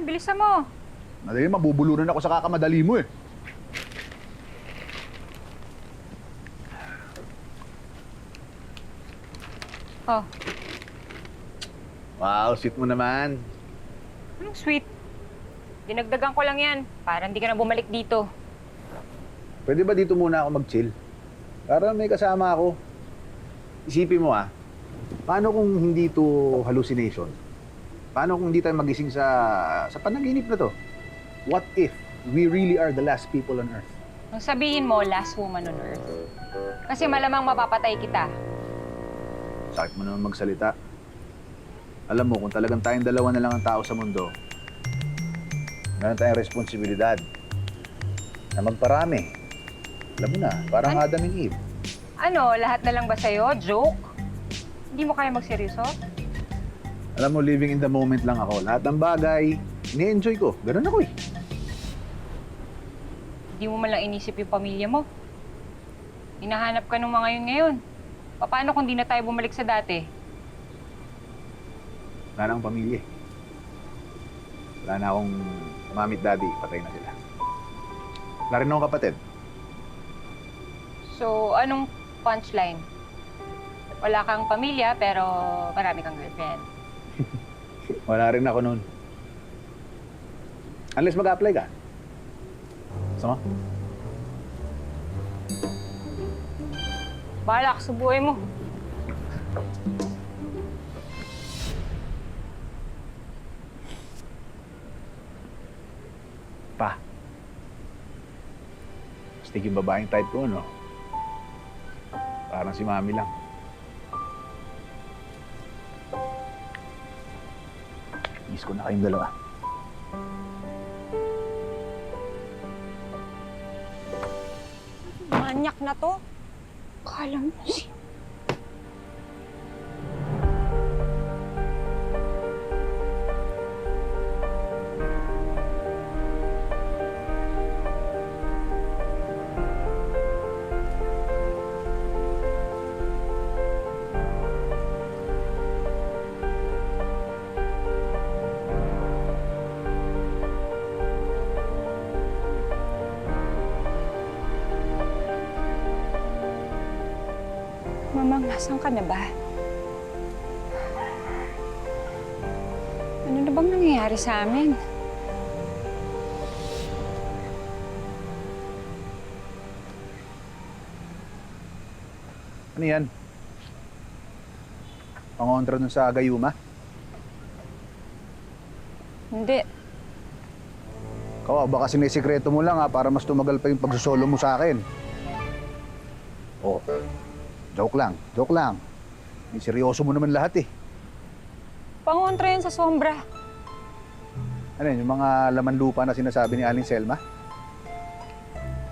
yan. Bilisan mo. Madali, mabubulunan ako sa kakamadali mo eh. Oh, Wow, sweet mo naman. anong sweet? Dinagdagan ko lang yan para hindi ka na bumalik dito. Pwede ba dito muna ako mag-chill? Para may kasama ako. Isipin mo paano kung hindi to hallucination? Paano kung hindi tayo magising sa panaginip na to? What if we really are the last people on Earth? Nung sabihin mo, last woman on earth. Kasi malamang mapapatay kita. Sakit mo naman magsalita. Alam mo, kung talagang tayong dalawa na lang ang tao sa mundo, meron tayong responsibilidad na magparami. Alam mo na, parang Adam and Eve. Ano, lahat na lang ba sa'yo? Joke? Hindi mo kaya magseryoso? Alam mo, living in the moment lang ako. Lahat ng bagay, ini-enjoy ko. Ganun ako eh. Hindi mo man lang inisip yung pamilya mo. Hinahanap ka ng mga yun ngayon. Paano kung di na tayo bumalik sa dati? Wala na akong pamilya eh. Wala na akong mami at daddy. Patay na sila. Wala rin akong kapatid. So, anong punchline? Wala kang pamilya, pero marami kang girlfriend. Wala rin ako noon. Unless mag-apply ka. Gusto mo? Bahala ka sa buhay mo. Pa. Stick yung babaeng type ko, no? Parang si mami lang. Miss ko na kayong dalawa. Manyak na to. Kala mo si... Mamang, nasan ka na ba? Ano na bang nangyayari sa amin? Ano yan? Pangontra dun sa Gayuma? Hindi. Ikaw, baka sinisikreto mo lang para mas tumagal pa yung pagsusolo mo sa akin. Oh, joke lang, joke lang. May seryoso mo naman lahat eh. Pangontra yan sa sombra. Ano yun, yung mga laman lupa na sinasabi ni Aling Selma?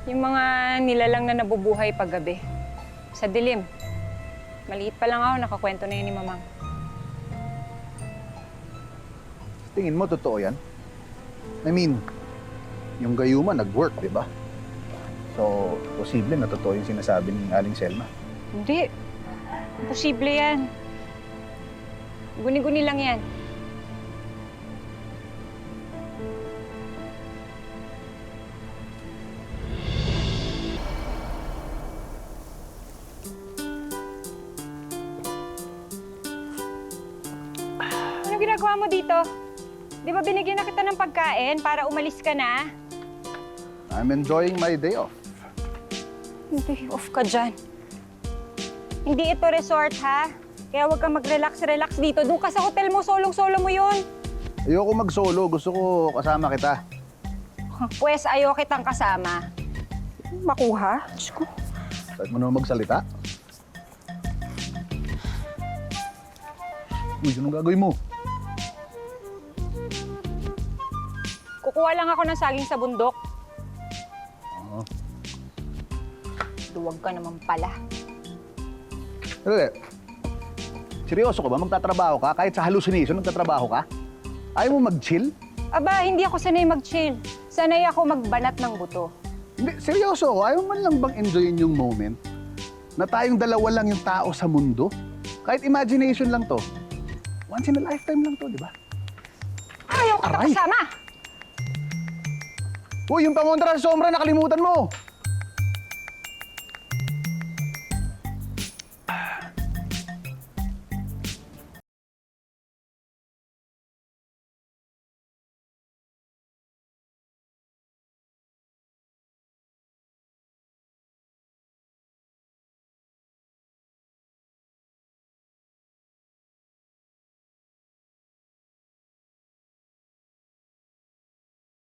Yung mga nilalang na nabubuhay paggabi. Sa dilim. Maliit pa lang ako, nakakwento na yun ni Mamang. Tingin mo, totoo yan? I mean, yung Gayuma nag-work, di ba? So, posible na totoo yung sinasabi ni Aling Selma. Hindi. Imposible yan. Guni-guni lang yan. Ano ginagawa mo dito? Di ba binigyan na kita ng pagkain para umalis ka na? I'm enjoying my day off. Hindi, off ka dyan. Hindi ito resort, ha? Kaya huwag kang mag-relax-relax dito. Doon ka sa hotel mo, solong-solo mo yun. Ayoko mag-solo. Gusto ko kasama kita. Pwes, ayaw kitang kasama. Makuha? Diyos ko. Kahit mo naman magsalita. Uy, anong gagawin mo? Kukuha lang ako ng saging sa bundok. Oo. Duwag ka naman pala. Dali. Seryoso ka ba? Magtatrabaho ka? Kahit sa hallucination, nagtatrabaho ka? Ayaw mo mag-chill? Aba, hindi ako sanay mag-chill. Sanay ako magbanat ng buto. Hindi, seryoso ako. Ayaw man lang bang enjoyin yung moment na tayong dalawa lang yung tao sa mundo? Kahit imagination lang to. Once in a lifetime lang to, di ba? Ayaw kita Aray! kasama! Uy, yung pangontra sa sombra, nakalimutan mo.